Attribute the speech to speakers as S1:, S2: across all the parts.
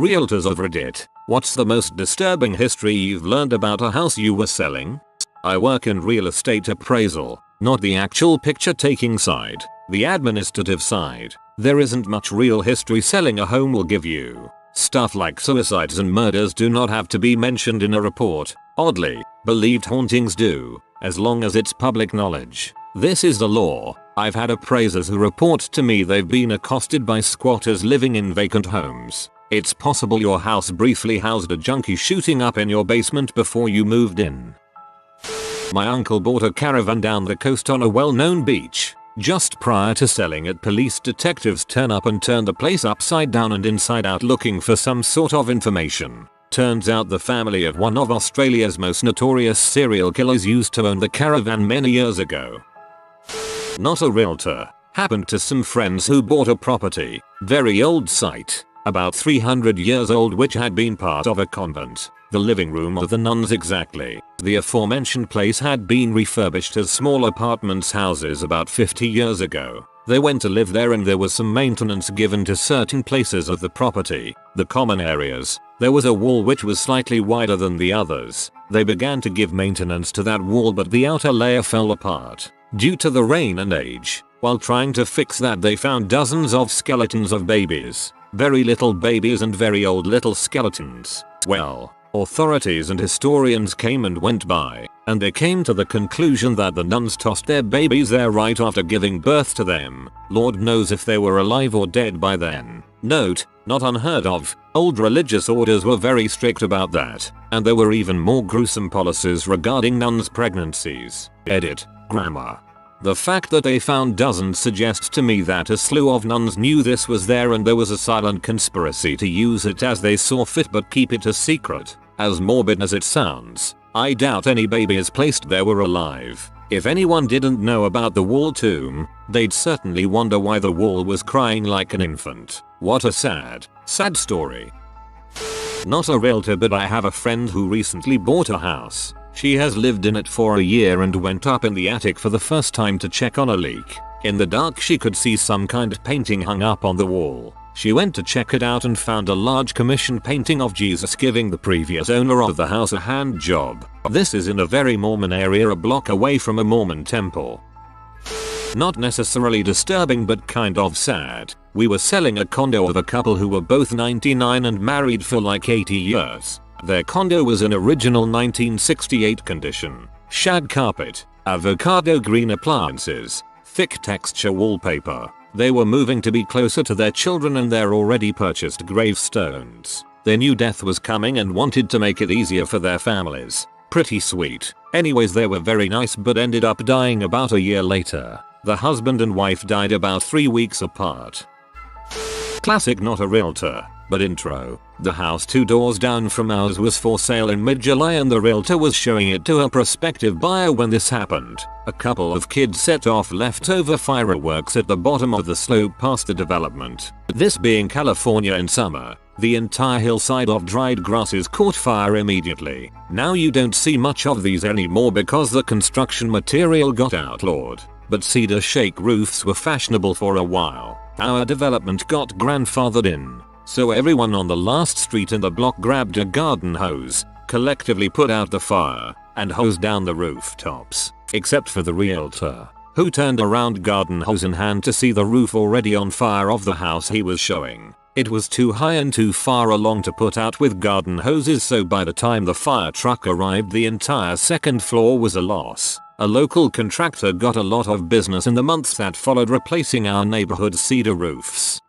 S1: Realtors of Reddit, what's the most disturbing history you've learned about a house you were selling? I work in real estate appraisal, not the actual picture taking side, the administrative side. There isn't much real history selling a home will give you. Stuff like suicides and murders do not have to be mentioned in a report. Oddly, believed hauntings do, as long as it's public knowledge. This is the law. I've had appraisers who report to me they've been accosted by squatters living in vacant homes. It's possible your house briefly housed a junkie shooting up in your basement before you moved in. My uncle bought a caravan down the coast on a well-known beach. Just prior to selling it, police detectives turn up and turn the place upside down and inside out looking for some sort of information. Turns out the family of one of Australia's most notorious serial killers used to own the caravan many years ago. Not a realtor. Happened to some friends who bought a property, very old site, about 300 years old, which had been part of a convent. The living room of the nuns exactly. The aforementioned place had been refurbished as small apartments houses about 50 years ago. They went to live there and there was some maintenance given to certain places of the property, the common areas. There was a wall which was slightly wider than the others. They began to give maintenance to that wall, but the outer layer fell apart due to the rain and age. While trying to fix that, they found dozens of skeletons of babies. Very little babies and very old little skeletons. Well, authorities and historians came and went by, and they came to the conclusion that the nuns tossed their babies there right after giving birth to them. Lord knows if they were alive or dead by then. Note, not unheard of. Old religious orders were very strict about that, and there were even more gruesome policies regarding nuns' pregnancies. Edit. Grammar. The fact that they found dozens suggests to me that a slew of nuns knew this was there and there was a silent conspiracy to use it as they saw fit but keep it a secret. As morbid as it sounds, I doubt any babies placed there were alive. If anyone didn't know about the wall tomb, they'd certainly wonder why the wall was crying like an infant. What a sad, sad story. Not a realtor, but I have a friend who recently bought a house. She has lived in it for a year and went up in the attic for the first time to check on a leak. In the dark she could see some kind of painting hung up on the wall. She went to check it out and found a large commissioned painting of Jesus giving the previous owner of the house a hand job. This is in a very Mormon area, a block away from a Mormon temple. Not necessarily disturbing but kind of sad. We were selling a condo of a couple who were both 99 and married for like 80 years. Their condo was in original 1968 condition. Shag carpet, avocado green appliances, thick texture wallpaper. They were moving to be closer to their children and their already purchased gravestones. They knew death was coming and wanted to make it easier for their families. Pretty sweet. Anyways, they were very nice but ended up dying about a year later. The husband and wife died about 3 weeks apart. Classic not a realtor, but intro. The house 2 doors down from ours was for sale in mid-July and the realtor was showing it to a prospective buyer when this happened. A couple of kids set off leftover fireworks at the bottom of the slope past the development. This being California in summer, the entire hillside of dried grasses caught fire immediately. Now you don't see much of these anymore because the construction material got outlawed, but cedar shake roofs were fashionable for a while. Our development got grandfathered in, so everyone on the last street in the block grabbed a garden hose, collectively put out the fire, and hosed down the rooftops, except for the realtor, who turned around garden hose in hand to see the roof already on fire of the house he was showing. It was too high and too far along to put out with garden hoses, so by the time the fire truck arrived the entire second floor was a loss. A local contractor got a lot of business in the months that followed replacing our neighborhood's cedar roofs.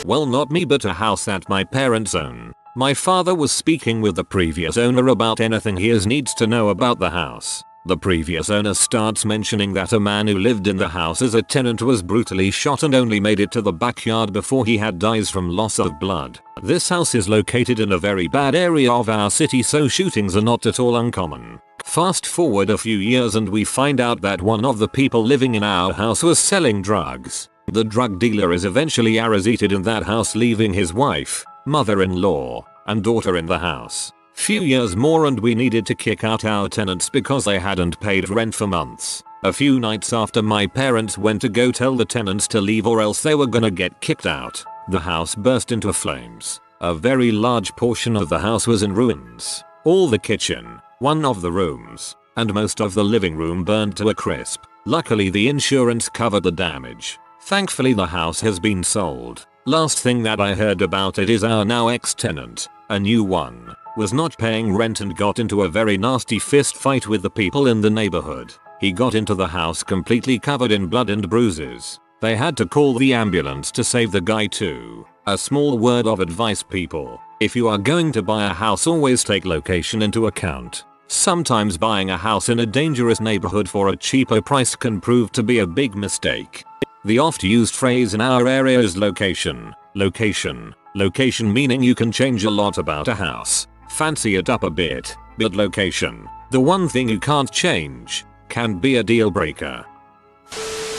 S1: Well, not me, but a house that my parents own. My father was speaking with the previous owner about anything he needs to know about the house. The previous owner starts mentioning that a man who lived in the house as a tenant was brutally shot and only made it to the backyard before he had dies from loss of blood. This house is located in a very bad area of our city, so shootings are not at all uncommon. Fast forward a few years and we find out that one of the people living in our house was selling drugs. The drug dealer is eventually arrested in that house, leaving his wife, mother-in-law, and daughter in the house. Few years more and we needed to kick out our tenants because they hadn't paid rent for months. A few nights after my parents went to go tell the tenants to leave or else they were gonna get kicked out, the house burst into flames. A very large portion of the house was in ruins. All the kitchen, one of the rooms, and most of the living room burned to a crisp. Luckily the insurance covered the damage. Thankfully the house has been sold. Last thing that I heard about it is our now ex-tenant, a new one, was not paying rent and got into a very nasty fist fight with the people in the neighborhood. He got into the house completely covered in blood and bruises. They had to call the ambulance to save the guy too. A small word of advice people, if you are going to buy a house always take location into account. Sometimes buying a house in a dangerous neighborhood for a cheaper price can prove to be a big mistake. The oft-used phrase in our area is location. Location. Location meaning you can change a lot about a house. Fancy it up a bit, but location, the one thing you can't change, can be a deal breaker.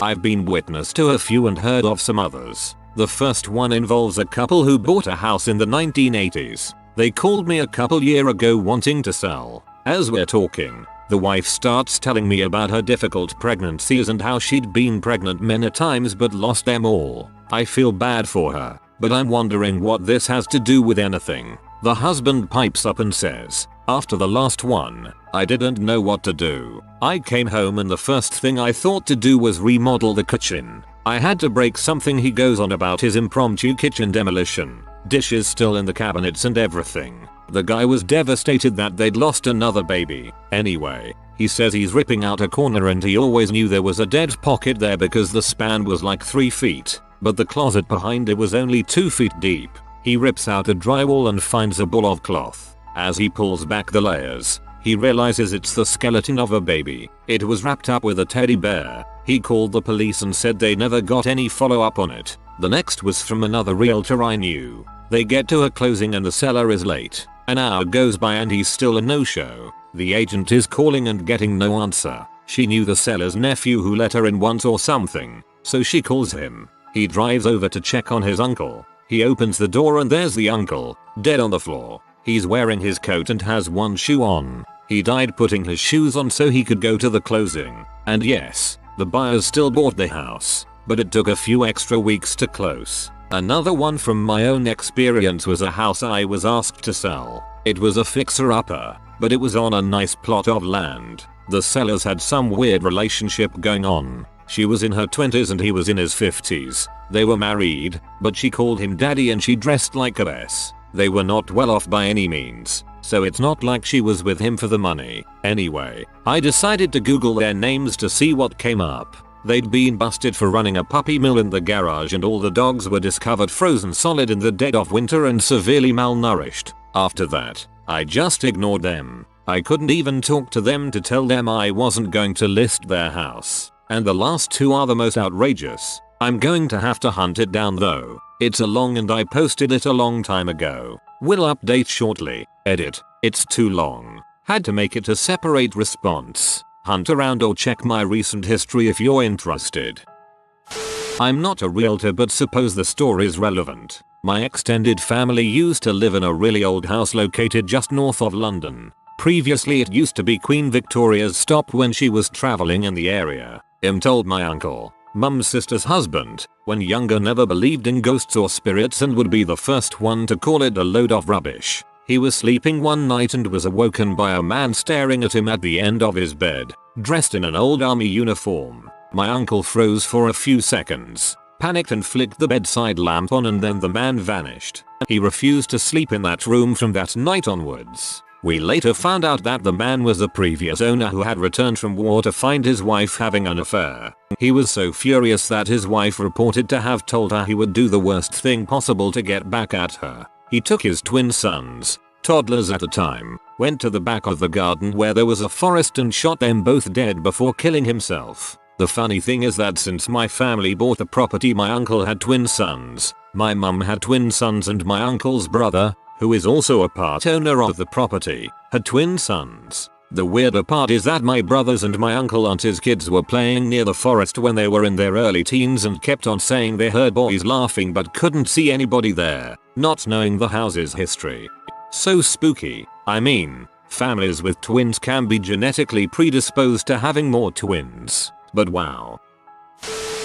S1: I've been witness to a few and heard of some others. The first one involves a couple who bought a house in the 1980s. They called me a couple years ago wanting to sell. As we're talking, the wife starts telling me about her difficult pregnancies and how she'd been pregnant many times but lost them all. I feel bad for her, but I'm wondering what this has to do with anything. The husband pipes up and says, after the last one, I didn't know what to do. I came home and the first thing I thought to do was remodel the kitchen. I had to break something. He goes on about his impromptu kitchen demolition. Dishes still in the cabinets and everything. The guy was devastated that they'd lost another baby. Anyway, he says he's ripping out a corner and he always knew there was a dead pocket there because the span was like 3 feet, but the closet behind it was only 2 feet deep. He rips out a drywall and finds a ball of cloth. As he pulls back the layers, he realizes it's the skeleton of a baby. It was wrapped up with a teddy bear. He called the police and said they never got any follow-up on it. The next was from another realtor I knew. They get to a closing and the seller is late. An hour goes by and he's still a no-show. The agent is calling and getting no answer. She knew the seller's nephew who let her in once or something, so she calls him. He drives over to check on his uncle. He opens the door and there's the uncle, dead on the floor. He's wearing his coat and has one shoe on. He died putting his shoes on so he could go to the closing. And yes, the buyers still bought the house, but it took a few extra weeks to close. Another one from my own experience was a house I was asked to sell. It was a fixer-upper, but it was on a nice plot of land. The sellers had some weird relationship going on. She was in her 20s and he was in his 50s. They were married, but she called him daddy and she dressed like a mess. They were not well off by any means, so it's not like she was with him for the money. Anyway, I decided to Google their names to see what came up. They'd been busted for running a puppy mill in the garage and all the dogs were discovered frozen solid in the dead of winter and severely malnourished. After that, I just ignored them. I couldn't even talk to them to tell them I wasn't going to list their house. And the last two are the most outrageous. I'm going to have to hunt it down though. It's a long and I posted it a long time ago. Will update shortly. Edit. It's too long. Had to make it a separate response. Hunt around or check my recent history if you're interested. I'm not a realtor but suppose the story's relevant. My extended family used to live in a really old house located just north of London. Previously it used to be Queen Victoria's stop when she was traveling in the area. Told my uncle, mum's sister's husband, when younger never believed in ghosts or spirits and would be the first one to call it a load of rubbish. He was sleeping one night and was awoken by a man staring at him at the end of his bed, dressed in an old army uniform. My uncle froze for a few seconds, panicked and flicked the bedside lamp on and then the man vanished. He refused to sleep in that room from that night onwards. We later found out that the man was the previous owner who had returned from war to find his wife having an affair. He was so furious that his wife reported to have told her he would do the worst thing possible to get back at her. He took his twin sons, toddlers at the time, went to the back of the garden where there was a forest and shot them both dead before killing himself. The funny thing is that since my family bought the property my uncle had twin sons, my mum had twin sons and my uncle's brother, who is also a part owner of the property, had twin sons. The weirder part is that my brothers and my uncle and his kids were playing near the forest when they were in their early teens and kept on saying they heard boys laughing but couldn't see anybody there, not knowing the house's history. So spooky. I mean, families with twins can be genetically predisposed to having more twins, but wow.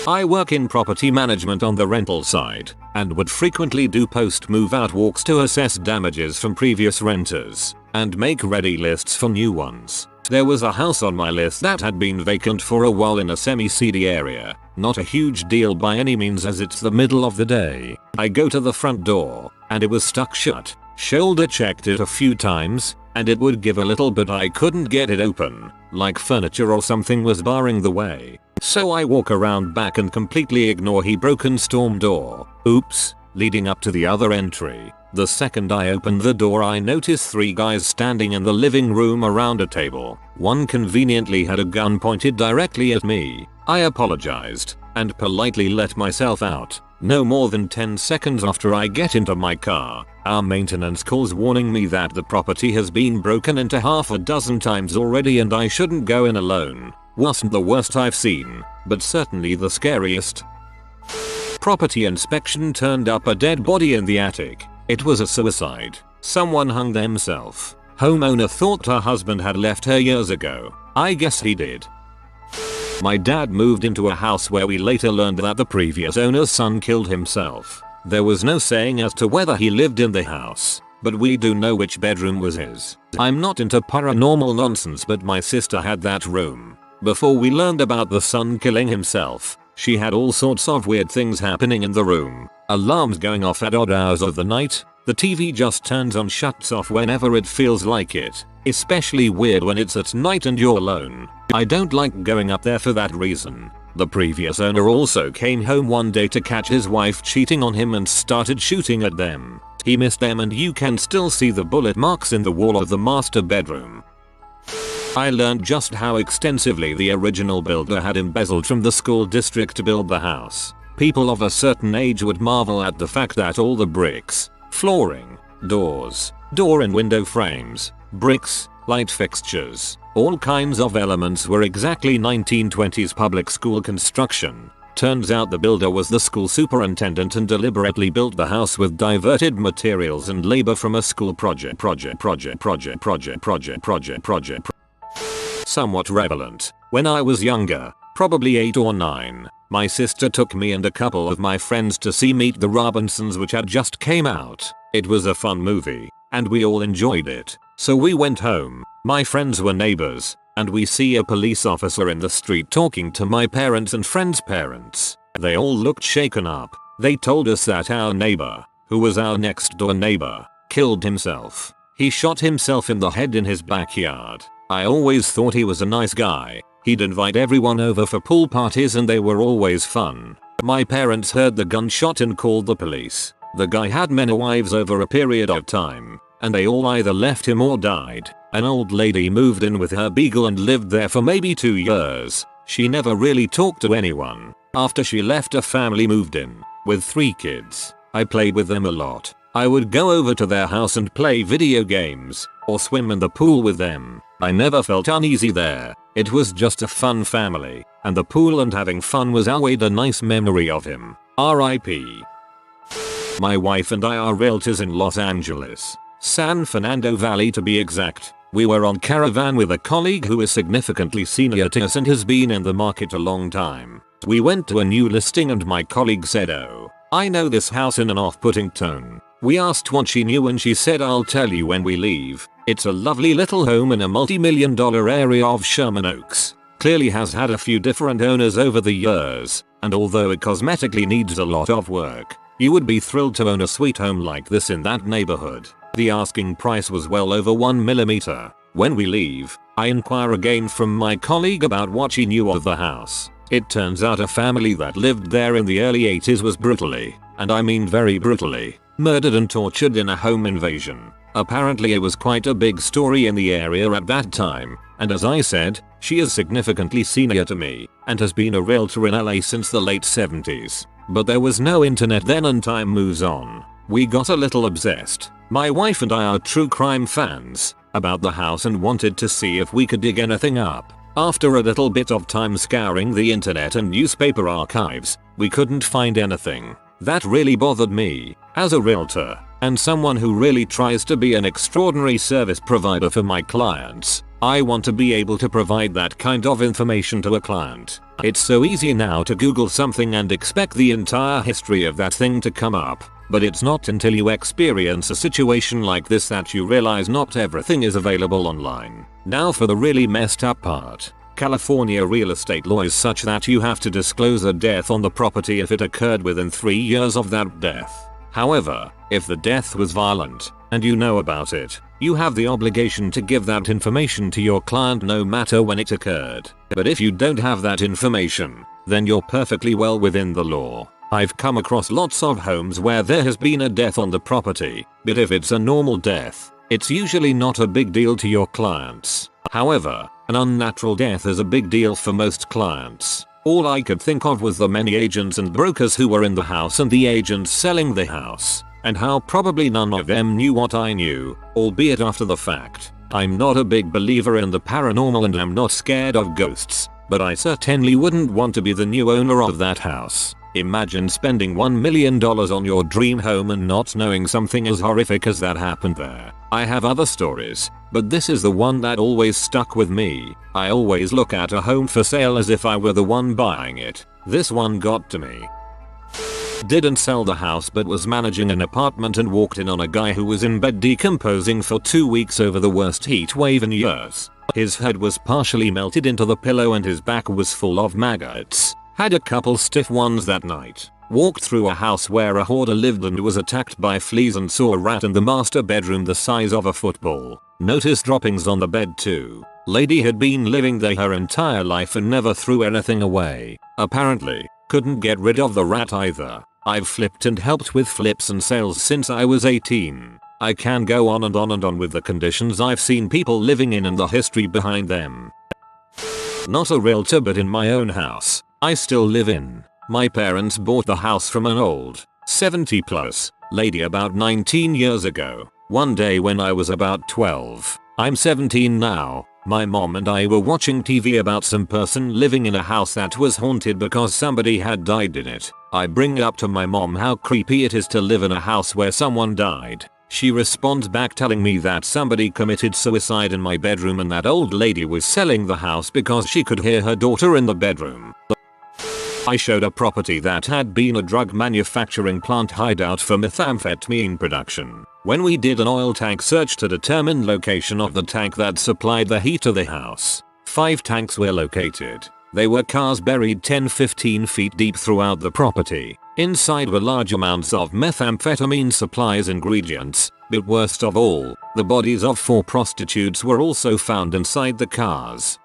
S1: I work in property management on the rental side and would frequently do post-move out walks to assess damages from previous renters and make ready lists for new ones. There was a house on my list that had been vacant for a while in a semi-seedy area. Not a huge deal by any means as it's the middle of the day. I go to the front door and it was stuck shut. Shoulder checked it a few times and it would give a little but I couldn't get it open, like furniture or something was barring the way. So I walk around back and completely ignore he broken storm door. Oops, leading up to the other entry. The second I opened the door I noticed 3 guys standing in the living room around a table. One conveniently had a gun pointed directly at me. I apologized and politely let myself out. No more than 10 seconds after I get into my car, our maintenance calls warning me that the property has been broken into half a dozen times already and I shouldn't go in alone. Wasn't the worst I've seen, but certainly the scariest. Property inspection turned up a dead body in the attic. It was a suicide. Someone hung themselves. Homeowner thought her husband had left her years ago. I guess he did. My dad moved into a house where we later learned that the previous owner's son killed himself. There was no saying as to whether he lived in the house, but we do know which bedroom was his. I'm not into paranormal nonsense, but my sister had that room. Before we learned about the son killing himself, she had all sorts of weird things happening in the room. Alarms going off at odd hours of the night. The TV just turns on, shuts off whenever it feels like it. Especially weird when it's at night and you're alone. I don't like going up there for that reason. The previous owner also came home one day to catch his wife cheating on him and started shooting at them. He missed them and you can still see the bullet marks in the wall of the master bedroom. I learned just how extensively the original builder had embezzled from the school district to build the house. People of a certain age would marvel at the fact that all the bricks, flooring, doors, door and window frames, bricks, light fixtures, all kinds of elements were exactly 1920s public school construction. Turns out the builder was the school superintendent and deliberately built the house with diverted materials and labor from a school project. Somewhat relevant. When I was younger, probably 8 or 9, my sister took me and a couple of my friends to see Meet the Robinsons, which had just came out. It was a fun movie, and we all enjoyed it. So we went home. My friends were neighbors, and we see a police officer in the street talking to my parents and friends' parents. They all looked shaken up. They told us that our neighbor, who was our next door neighbor, killed himself. He shot himself in the head in his backyard. I always thought he was a nice guy. He'd invite everyone over for pool parties and they were always fun. My parents heard the gunshot and called the police. The guy had many wives over a period of time, and they all either left him or died. An old lady moved in with her beagle and lived there for maybe 2 years. She never really talked to anyone. After she left, a family moved in with 3 kids. I played with them a lot. I would go over to their house and play video games or swim in the pool with them. I never felt uneasy there. It was just a fun family, and the pool and having fun was always a nice memory of him. R.I.P. My wife and I are realtors in Los Angeles, San Fernando Valley to be exact. We were on caravan with a colleague who is significantly senior to us and has been in the market a long time. We went to a new listing and my colleague said, "Oh, I know this house," in an off-putting tone. We asked what she knew and she said, "I'll tell you when we leave. It's a lovely little home in a multi-million-dollar area of Sherman Oaks. Clearly has had a few different owners over the years, and although it cosmetically needs a lot of work, you would be thrilled to own a sweet home like this in that neighborhood." The asking price was well over $1 million. When we leave, I inquire again from my colleague about what she knew of the house. It turns out a family that lived there in the early 80s was brutally, and I mean very brutally, murdered and tortured in a home invasion. Apparently it was quite a big story in the area at that time, and as I said, she is significantly senior to me and has been a realtor in LA since the late 70s. But there was no internet then and time moves on. We got a little obsessed. My wife and I are true crime fans about the house and wanted to see if we could dig anything up. After a little bit of time scouring the internet and newspaper archives, we couldn't find anything. That really bothered me, as a realtor, and someone who really tries to be an extraordinary service provider for my clients. I want to be able to provide that kind of information to a client. It's so easy now to Google something and expect the entire history of that thing to come up. But it's not until you experience a situation like this that you realize not everything is available online. Now for the really messed up part. California real estate law is such that you have to disclose a death on the property if it occurred within 3 years of that death. However, if the death was violent, and you know about it, you have the obligation to give that information to your client no matter when it occurred. But if you don't have that information, then you're perfectly well within the law. I've come across lots of homes where there has been a death on the property, but if it's a normal death, it's usually not a big deal to your clients. However, an unnatural death is a big deal for most clients. All I could think of was the many agents and brokers who were in the house and the agents selling the house, and how probably none of them knew what I knew, albeit after the fact. I'm not a big believer in the paranormal and I'm not scared of ghosts, but I certainly wouldn't want to be the new owner of that house. Imagine spending $1 million on your dream home and not knowing something as horrific as that happened there. I have other stories, but this is the one that always stuck with me. I always look at a home for sale as if I were the one buying it. This one got to me. Didn't sell the house but was managing an apartment and walked in on a guy who was in bed decomposing for 2 weeks over the worst heat wave in years. His head was partially melted into the pillow and his back was full of maggots. Had a couple stiff ones that night. Walked through a house where a hoarder lived and was attacked by fleas and saw a rat in the master bedroom the size of a football. Noticed droppings on the bed too. Lady had been living there her entire life and never threw anything away. Apparently, couldn't get rid of the rat either. I've flipped and helped with flips and sales since I was 18. I can go on and on and on with the conditions I've seen people living in and the history behind them. Not a realtor but in my own house. I still live in. My parents bought the house from an old, 70 plus, lady about 19 years ago. One day when I was about 12, I'm 17 now, my mom and I were watching TV about some person living in a house that was haunted because somebody had died in it. I bring up to my mom how creepy it is to live in a house where someone died. She responds back telling me that somebody committed suicide in my bedroom and that old lady was selling the house because she could hear her daughter in the bedroom. I showed a property that had been a drug manufacturing plant hideout for methamphetamine production. When we did an oil tank search to determine location of the tank that supplied the heat to the house, 5 tanks were located. They were cars buried 10-15 feet deep throughout the property. Inside were large amounts of methamphetamine supplies ingredients, but worst of all, the bodies of 4 prostitutes were also found inside the cars.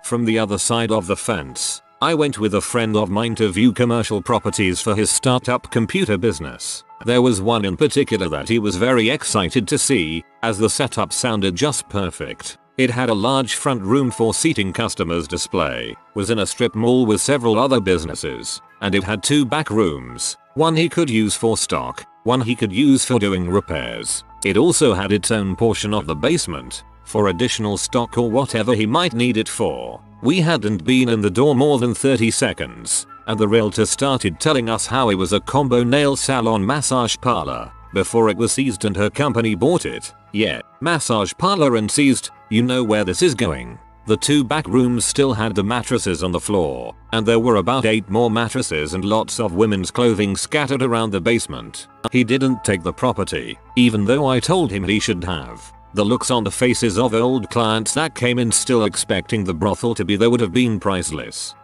S1: From the other side of the fence, I went with a friend of mine to view commercial properties for his startup computer business. There was one in particular that he was very excited to see, as the setup sounded just perfect. It had a large front room for seating customers display, was in a strip mall with several other businesses, and it had 2 back rooms, one he could use for stock, one he could use for doing repairs. It also had its own portion of the basement, for additional stock or whatever he might need it for. We hadn't been in the door more than 30 seconds, and the realtor started telling us how it was a combo nail salon massage parlor, before it was seized and her company bought it. Yeah, massage parlor and seized, you know where this is going. The 2 back rooms still had the mattresses on the floor, and there were about 8 more mattresses and lots of women's clothing scattered around the basement. He didn't take the property, even though I told him he should have. The looks on the faces of old clients that came in still expecting the brothel to be there would have been priceless.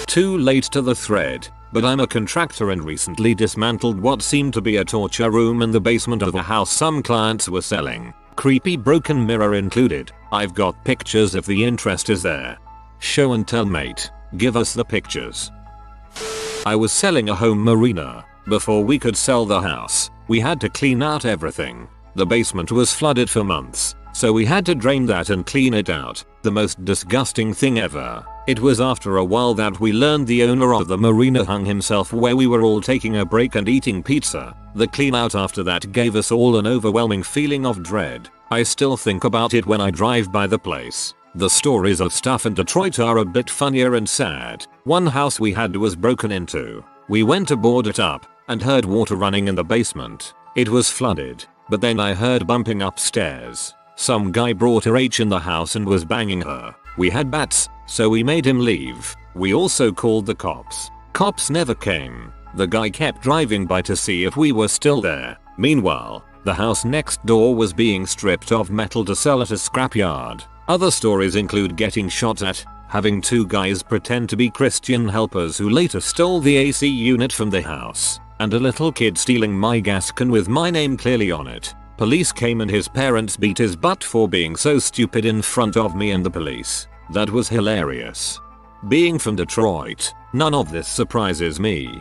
S1: Too late to the thread, but I'm a contractor and recently dismantled what seemed to be a torture room in the basement of a house some clients were selling. Creepy broken mirror included. I've got pictures if the interest is there. Show and tell mate, give us the pictures. I was selling a home marina. Before we could sell the house, we had to clean out everything. The basement was flooded for months, so we had to drain that and clean it out. The most disgusting thing ever. It was after a while that we learned the owner of the marina hung himself where we were all taking a break and eating pizza. The clean out after that gave us all an overwhelming feeling of dread. I still think about it when I drive by the place. The stories of stuff in Detroit are a bit funnier and sad. One house we had was broken into. We went to board it up and heard water running in the basement. It was flooded. But then I heard bumping upstairs. Some guy brought a H in the house and was banging her. We had bats, so we made him leave. We also called the cops. Cops never came. The guy kept driving by to see if we were still there. Meanwhile, the house next door was being stripped of metal to sell at a scrapyard. Other stories include getting shot at, having two guys pretend to be Christian helpers who later stole the AC unit from the house, and a little kid stealing my gas can with my name clearly on it. Police came and his parents beat his butt for being so stupid in front of me and the police. That was hilarious. Being from Detroit, none of this surprises me.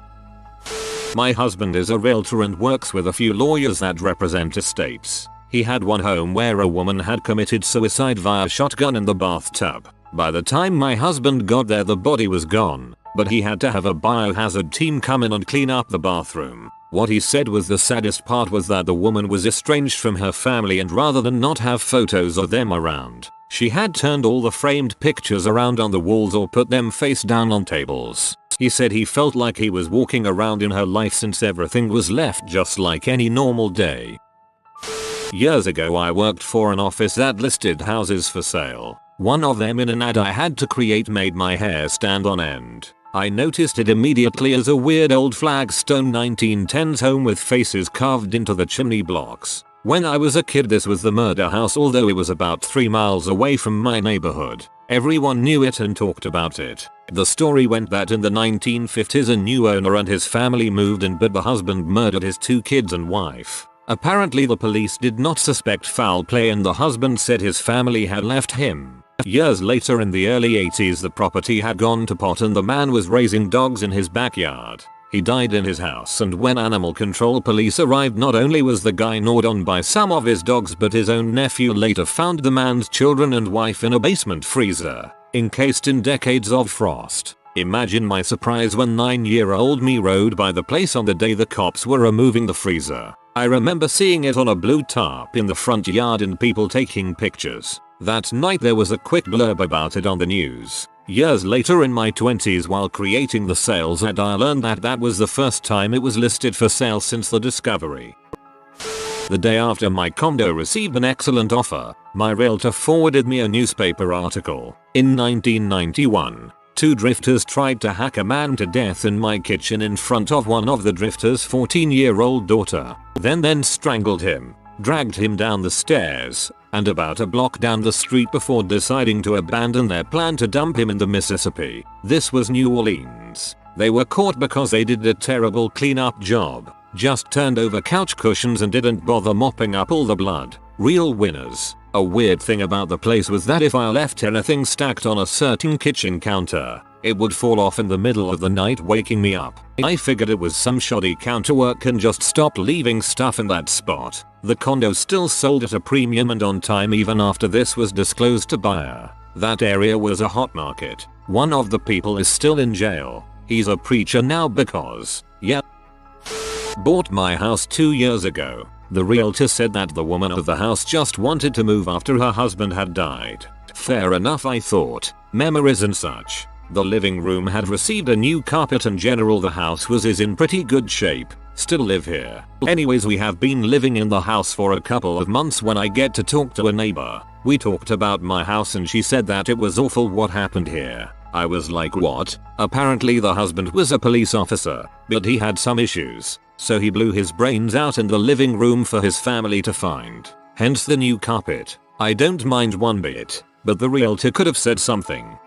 S1: My husband is a realtor and works with a few lawyers that represent estates. He had one home where a woman had committed suicide via shotgun in the bathtub. By the time my husband got there, the body was gone, but he had to have a biohazard team come in and clean up the bathroom. What he said was the saddest part was that the woman was estranged from her family, and rather than not have photos of them around, she had turned all the framed pictures around on the walls or put them face down on tables. He said he felt like he was walking around in her life since everything was left just like any normal day. Years ago I worked for an office that listed houses for sale. One of them in an ad I had to create made my hair stand on end. I noticed it immediately as a weird old flagstone 1910s home with faces carved into the chimney blocks. When I was a kid, this was the murder house, although it was about 3 miles away from my neighborhood. Everyone knew it and talked about it. The story went that in the 1950s a new owner and his family moved in, but the husband murdered his 2 kids and wife. Apparently the police did not suspect foul play and the husband said his family had left him. Years later in the early 80s the property had gone to pot and the man was raising dogs in his backyard. He died in his house, and when animal control police arrived, not only was the guy gnawed on by some of his dogs, but his own nephew later found the man's children and wife in a basement freezer, encased in decades of frost. Imagine my surprise when 9-year-old me rode by the place on the day the cops were removing the freezer. I remember seeing it on a blue tarp in the front yard and people taking pictures. That night there was a quick blurb about it on the news. Years later in my 20s, while creating the sales ad, I learned that that was the first time it was listed for sale since the discovery. The day after my condo received an excellent offer, my realtor forwarded me a newspaper article. In 1991, 2 drifters tried to hack a man to death in my kitchen in front of one of the drifters' 14-year-old daughter, then strangled him, dragged him down the stairs, and about a block down the street before deciding to abandon their plan to dump him in the Mississippi. This was New Orleans. They were caught because they did a terrible cleanup job, just turned over couch cushions and didn't bother mopping up all the blood. Real winners. A weird thing about the place was that if I left anything stacked on a certain kitchen counter, it would fall off in the middle of the night, waking me up. I figured it was some shoddy counterwork and just stopped leaving stuff in that spot. The condo still sold at a premium and on time even after this was disclosed to buyer. That area was a hot market. One of the people is still in jail. He's a preacher now because, yeah. Bought my house 2 years ago. The realtor said that the woman of the house just wanted to move after her husband had died. Fair enough, I thought. Memories and such. The living room had received a new carpet and general the house was in pretty good shape. Still live here. Anyways, we have been living in the house for a couple of months when I get to talk to a neighbor. We talked about my house and she said that it was awful what happened here. I was like, what? Apparently the husband was a police officer, but he had some issues, so he blew his brains out in the living room for his family to find. Hence the new carpet. I don't mind one bit, but the realtor could have said something.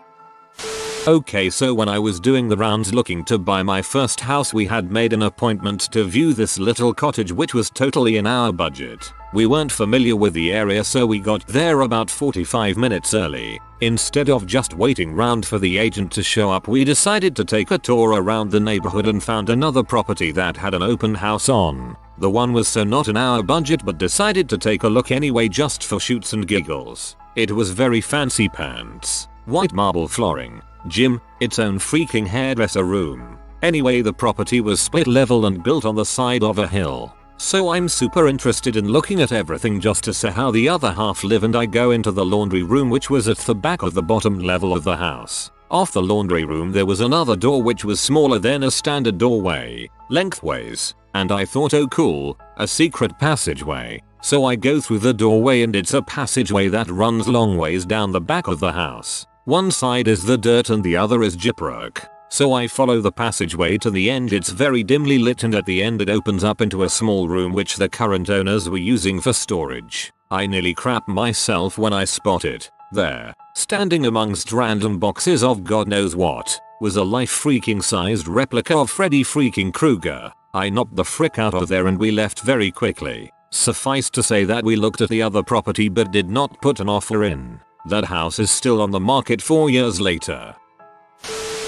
S1: Okay, so when I was doing the rounds looking to buy my first house, we had made an appointment to view this little cottage which was totally in our budget. We weren't familiar with the area, so we got there about 45 minutes early. Instead of just waiting round for the agent to show up, we decided to take a tour around the neighborhood and found another property that had an open house on. The one was so not in our budget, but decided to take a look anyway just for shoots and giggles. It was very fancy pants, white marble flooring, gym, its own freaking hairdresser room. Anyway, the property was split level and built on the side of a hill. So I'm super interested in looking at everything just to see how the other half live, and I go into the laundry room which was at the back of the bottom level of the house. Off the laundry room there was another door which was smaller than a standard doorway, lengthways, and I thought, oh cool, a secret passageway. So I go through the doorway and it's a passageway that runs long ways down the back of the house. One side is the dirt and the other is gyprock. So I follow the passageway to the end. It's very dimly lit and at the end it opens up into a small room which the current owners were using for storage. I nearly crap myself when I spot it. There, standing amongst random boxes of God knows what, was a life freaking sized replica of Freddy freaking Krueger. I knocked the frick out of there and we left very quickly. Suffice to say that we looked at the other property but did not put an offer in. That house is still on the market 4 years later.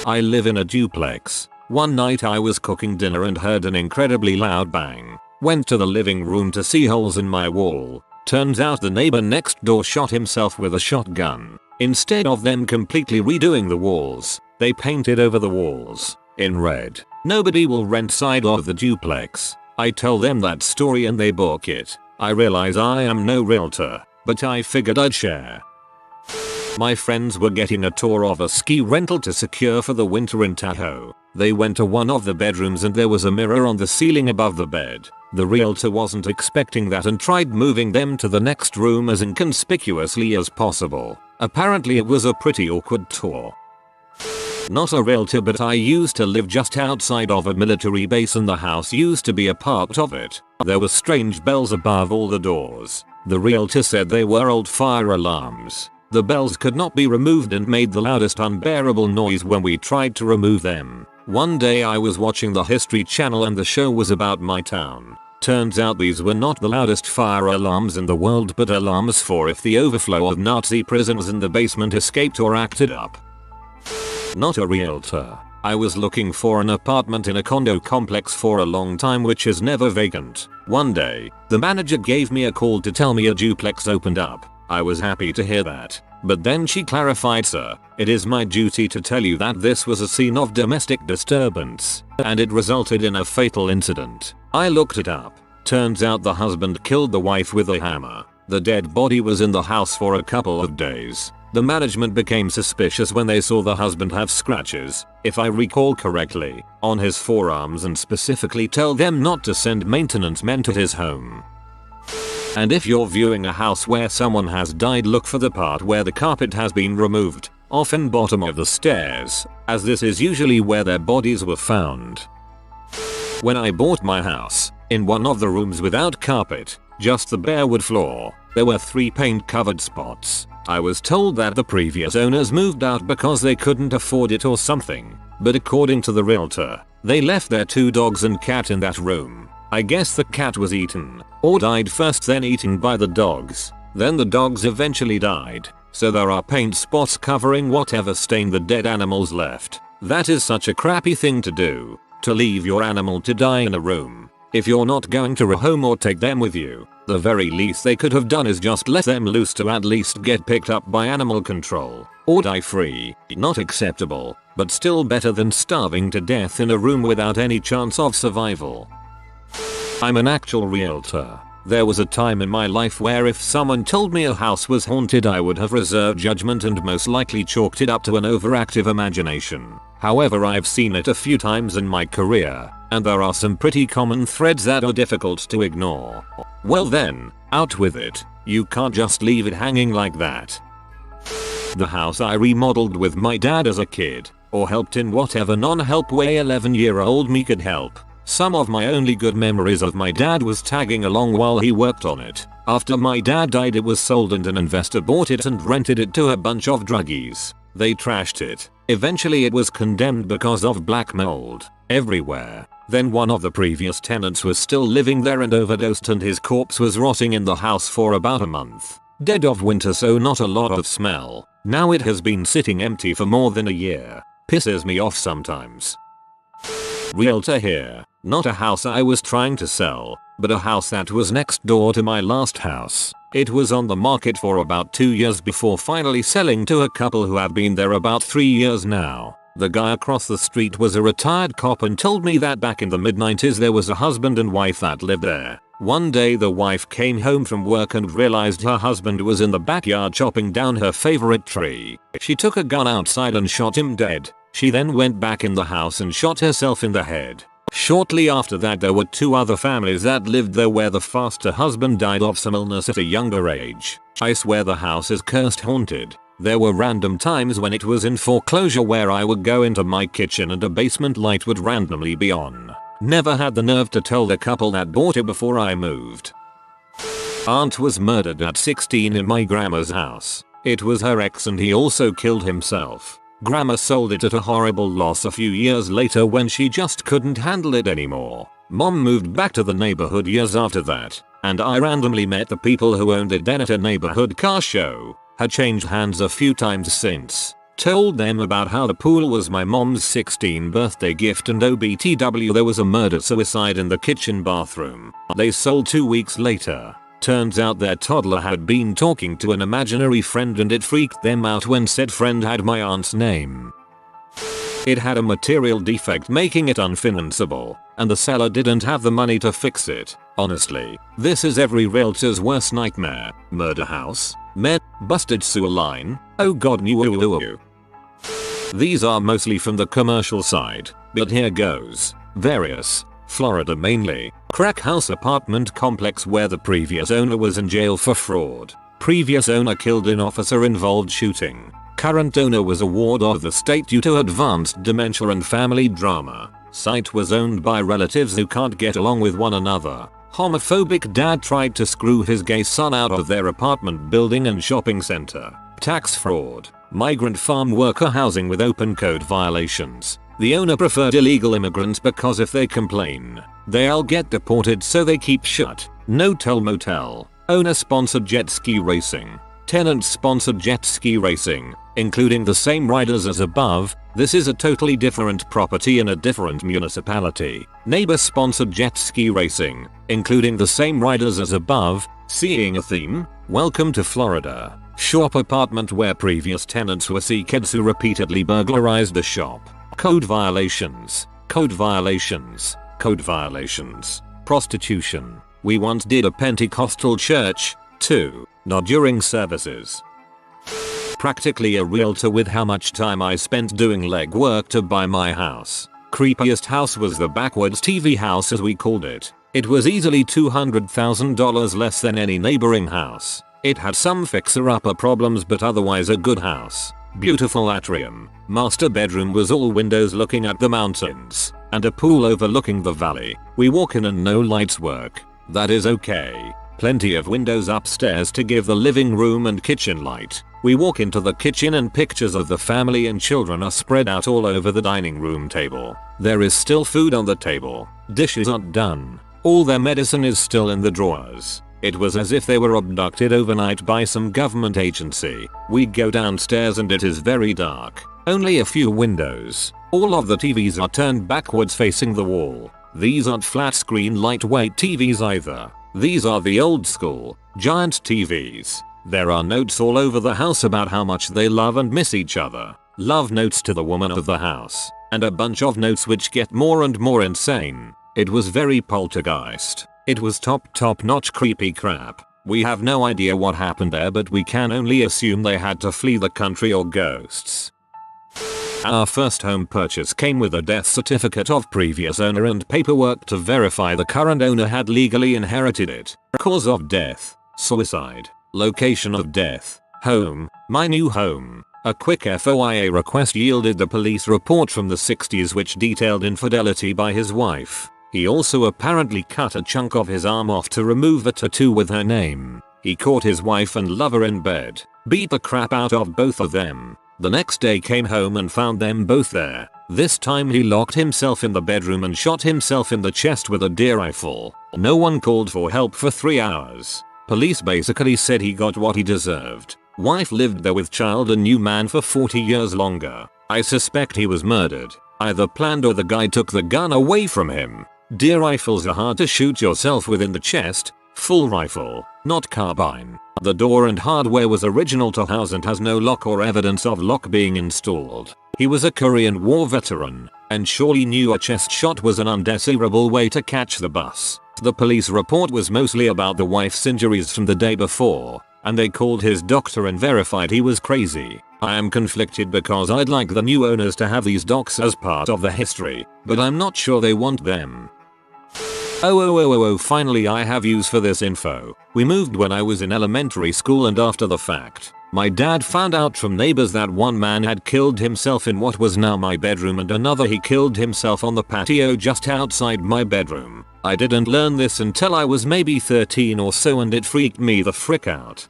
S1: I live in a duplex. One night I was cooking dinner and heard an incredibly loud bang. Went to the living room to see holes in my wall. Turns out the neighbor next door shot himself with a shotgun. Instead of them completely redoing the walls, they painted over the walls in red. Nobody will rent side of the duplex. I tell them that story and they book it. I realize I am no realtor, but I figured I'd share. My friends were getting a tour of a ski rental to secure for the winter in Tahoe. They went to one of the bedrooms and there was a mirror on the ceiling above the bed. The realtor wasn't expecting that and tried moving them to the next room as inconspicuously as possible. Apparently it was a pretty awkward tour. Not a realtor, but I used to live just outside of a military base and the house used to be a part of it. There were strange bells above all the doors. The realtor said they were old fire alarms. The bells could not be removed and made the loudest unbearable noise when we tried to remove them. One day I was watching the History Channel and the show was about my town. Turns out these were not the loudest fire alarms in the world but alarms for if the overflow of Nazi prisoners in the basement escaped or acted up. Not a realtor. I was looking for an apartment in a condo complex for a long time which is never vacant. One day, the manager gave me a call to tell me a duplex opened up. I was happy to hear that. But then she clarified, sir, it is my duty to tell you that this was a scene of domestic disturbance, and it resulted in a fatal incident. I looked it up. Turns out the husband killed the wife with a hammer. The dead body was in the house for a couple of days. The management became suspicious when they saw the husband have scratches, if I recall correctly, on his forearms and specifically tell them not to send maintenance men to his home. And if you're viewing a house where someone has died, look for the part where the carpet has been removed, often bottom of the stairs, as this is usually where their bodies were found. When I bought my house, in one of the rooms without carpet, just the bare wood floor, there were 3 paint covered spots. I was told that the previous owners moved out because they couldn't afford it or something, but according to the realtor, they left their 2 dogs and cat in that room. I guess the cat was eaten, or died first then eaten by the dogs. Then the dogs eventually died, so there are paint spots covering whatever stain the dead animals left. That is such a crappy thing to do, to leave your animal to die in a room. If you're not going to rehome or take them with you, the very least they could have done is just let them loose to at least get picked up by animal control, or die free. Not acceptable, but still better than starving to death in a room without any chance of survival. I'm an actual realtor. There was a time in my life where if someone told me a house was haunted I would have reserved judgment and most likely chalked it up to an overactive imagination. However, I've seen it a few times in my career, and there are some pretty common threads that are difficult to ignore. Well then, out with it. You can't just leave it hanging like that. The house I remodeled with my dad as a kid, or helped in whatever non-help way 11-year-old me could help. Some of my only good memories of my dad was tagging along while he worked on it. After my dad died it was sold and an investor bought it and rented it to a bunch of druggies. They trashed it. Eventually it was condemned because of black mold everywhere. Then one of the previous tenants was still living there and overdosed and his corpse was rotting in the house for about a month. Dead of winter, so not a lot of smell. Now it has been sitting empty for more than a year. Pisses me off sometimes. Realtor here. Not a house I was trying to sell, but a house that was next door to my last house. It was on the market for about 2 years before finally selling to a couple who have been there about 3 years now. The guy across the street was a retired cop and told me that back in the mid-90s there was a husband and wife that lived there. One day the wife came home from work and realized her husband was in the backyard chopping down her favorite tree. She took a gun outside and shot him dead. She then went back in the house and shot herself in the head. Shortly after that there were 2 other families that lived there where the foster husband died of some illness at a younger age. I swear the house is cursed haunted. There were random times when it was in foreclosure where I would go into my kitchen and a basement light would randomly be on. Never had the nerve to tell the couple that bought it before I moved. Aunt was murdered at 16 in my grandma's house. It was her ex and he also killed himself. Grandma sold it at a horrible loss a few years later when she just couldn't handle it anymore. Mom moved back to the neighborhood years after that, and I randomly met the people who owned it then at a neighborhood car show. Had changed hands a few times since. Told them about how the pool was my mom's 16th birthday gift and OBTW there was a murder-suicide in the kitchen bathroom. They sold 2 weeks later. Turns out their toddler had been talking to an imaginary friend and it freaked them out when said friend had my aunt's name. It had a material defect making it unfinanceable, and the seller didn't have the money to fix it. Honestly, this is every realtor's worst nightmare. Murder house, busted sewer line, oh god no. These are mostly from the commercial side, but here goes. Various. Florida mainly. Crack house apartment complex where the previous owner was in jail for fraud. Previous owner killed in officer involved shooting. Current owner was a ward of the state due to advanced dementia and family drama. Site was owned by relatives who can't get along with one another. Homophobic dad tried to screw his gay son out of their apartment building and shopping center. Tax fraud. Migrant farm worker housing with open code violations. The owner preferred illegal immigrants because if they complain, they'll get deported so they keep shut. No tell motel. Owner sponsored jet ski racing. Tenant sponsored jet ski racing, including the same riders as above. This is a totally different property in a different municipality. Neighbor sponsored jet ski racing, including the same riders as above. Seeing a theme? Welcome to Florida. Shop apartment where previous tenants were kids who repeatedly burglarized the shop. Code violations. Code violations. Code violations. Prostitution. We once did a Pentecostal church, too. Not during services. Practically a realtor with how much time I spent doing legwork to buy my house. Creepiest house was the backwards TV house as we called it. It was easily $200,000 less than any neighboring house. It had some fixer-upper problems but otherwise a good house. Beautiful atrium. Master bedroom was all windows looking at the mountains. And a pool overlooking the valley. We walk in and no lights work. That is okay. Plenty of windows upstairs to give the living room and kitchen light. We walk into the kitchen and pictures of the family and children are spread out all over the dining room table. There is still food on the table. Dishes aren't done. All their medicine is still in the drawers. It was as if they were abducted overnight by some government agency. We go downstairs and it is very dark. Only a few windows. All of the TVs are turned backwards facing the wall. These aren't flat screen lightweight TVs either. These are the old school, giant TVs. There are notes all over the house about how much they love and miss each other. Love notes to the woman of the house. And a bunch of notes which get more and more insane. It was very poltergeist. It was top-notch creepy crap. We have no idea what happened there but we can only assume they had to flee the country or ghosts. Our first home purchase came with a death certificate of previous owner and paperwork to verify the current owner had legally inherited it. Cause of death: suicide. Location of death: home, my new home. A quick FOIA request yielded the police report from the 60s which detailed infidelity by his wife. He also apparently cut a chunk of his arm off to remove a tattoo with her name. He caught his wife and lover in bed, beat the crap out of both of them. The next day came home and found them both there. This time he locked himself in the bedroom and shot himself in the chest with a deer rifle. No one called for help for 3 hours. Police basically said he got what he deserved. Wife lived there with child and new man for 40 years longer. I suspect he was murdered. Either planned or the guy took the gun away from him. Deer rifles are hard to shoot yourself with in the chest. Full rifle, not carbine. The door and hardware was original to house and has no lock or evidence of lock being installed. He was a Korean War veteran, and surely knew a chest shot was an undesirable way to catch the bus. The police report was mostly about the wife's injuries from the day before, and they called his doctor and verified he was crazy. I am conflicted because I'd like the new owners to have these docks as part of the history, but I'm not sure they want them. Finally I have use for this info. We moved when I was in elementary school, and after the fact, my dad found out from neighbors that one man had killed himself in what was now my bedroom, and another he killed himself on the patio just outside my bedroom. I didn't learn this until I was maybe 13 or so, and it freaked me the frick out.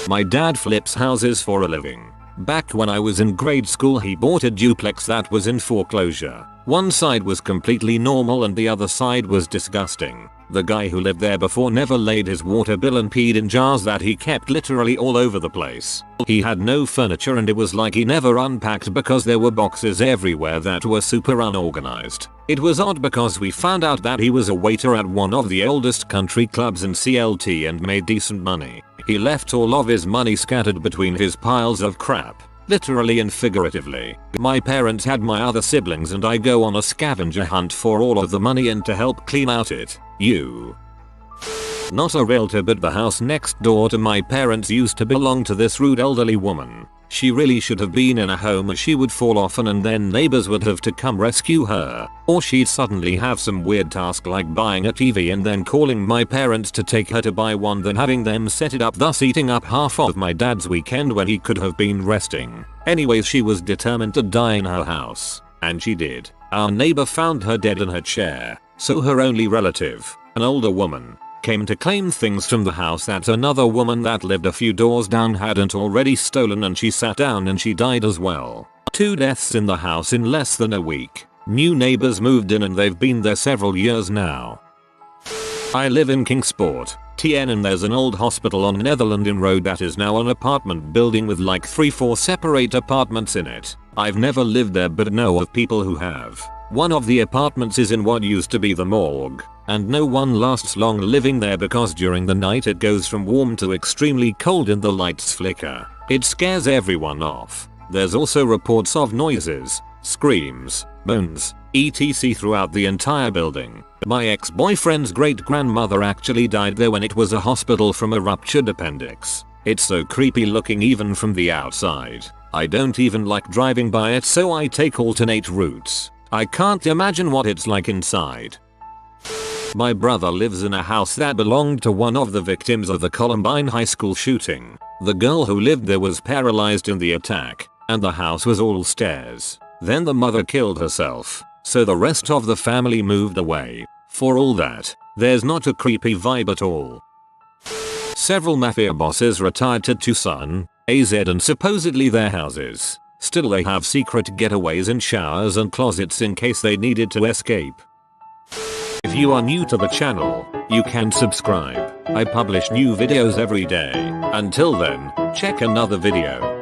S1: My dad flips houses for a living. Back when I was in grade school, he bought a duplex that was in foreclosure. One side was completely normal and the other side was disgusting. The guy who lived there before never laid his water bill and peed in jars that he kept literally all over the place. He had no furniture, and it was like he never unpacked because there were boxes everywhere that were super unorganized. It was odd because we found out that he was a waiter at one of the oldest country clubs in CLT and made decent money. He left all of his money scattered between his piles of crap, literally and figuratively. My parents had my other siblings, and I go on a scavenger hunt for all of the money and to help clean out it. Not a realtor, but the house next door to my parents used to belong to this rude elderly woman. She really should have been in a home, as she would fall often and then neighbors would have to come rescue her. Or she'd suddenly have some weird task like buying a TV and then calling my parents to take her to buy one, then having them set it up, thus eating up half of my dad's weekend when he could have been resting. Anyways, she was determined to die in her house. And she did. Our neighbor found her dead in her chair, so her only relative, an older woman, came to claim things from the house that another woman that lived a few doors down hadn't already stolen, and she sat down and she died as well. 2 deaths in the house in less than a week. New neighbors moved in and they've been there several years now. I live in Kingsport, TN, and there's an old hospital on Netherlanden Road that is now an apartment building with like 3-4 separate apartments in it. I've never lived there but know of people who have. One of the apartments is in what used to be the morgue, and no one lasts long living there because during the night it goes from warm to extremely cold and the lights flicker. It scares everyone off. There's also reports of noises, screams, moans, etc. throughout the entire building. My ex-boyfriend's great-grandmother actually died there when it was a hospital from a ruptured appendix. It's so creepy looking even from the outside. I don't even like driving by it, so I take alternate routes. I can't imagine what it's like inside. My brother lives in a house that belonged to one of the victims of the Columbine High School shooting. The girl who lived there was paralyzed in the attack, and the house was all stairs. Then the mother killed herself, so the rest of the family moved away. For all that, there's not a creepy vibe at all. Several mafia bosses retired to Tucson, AZ, and supposedly their houses. Still, they have secret getaways and showers and closets in case they needed to escape. If you are new to the channel, you can subscribe. I publish new videos every day. Until then, check another video.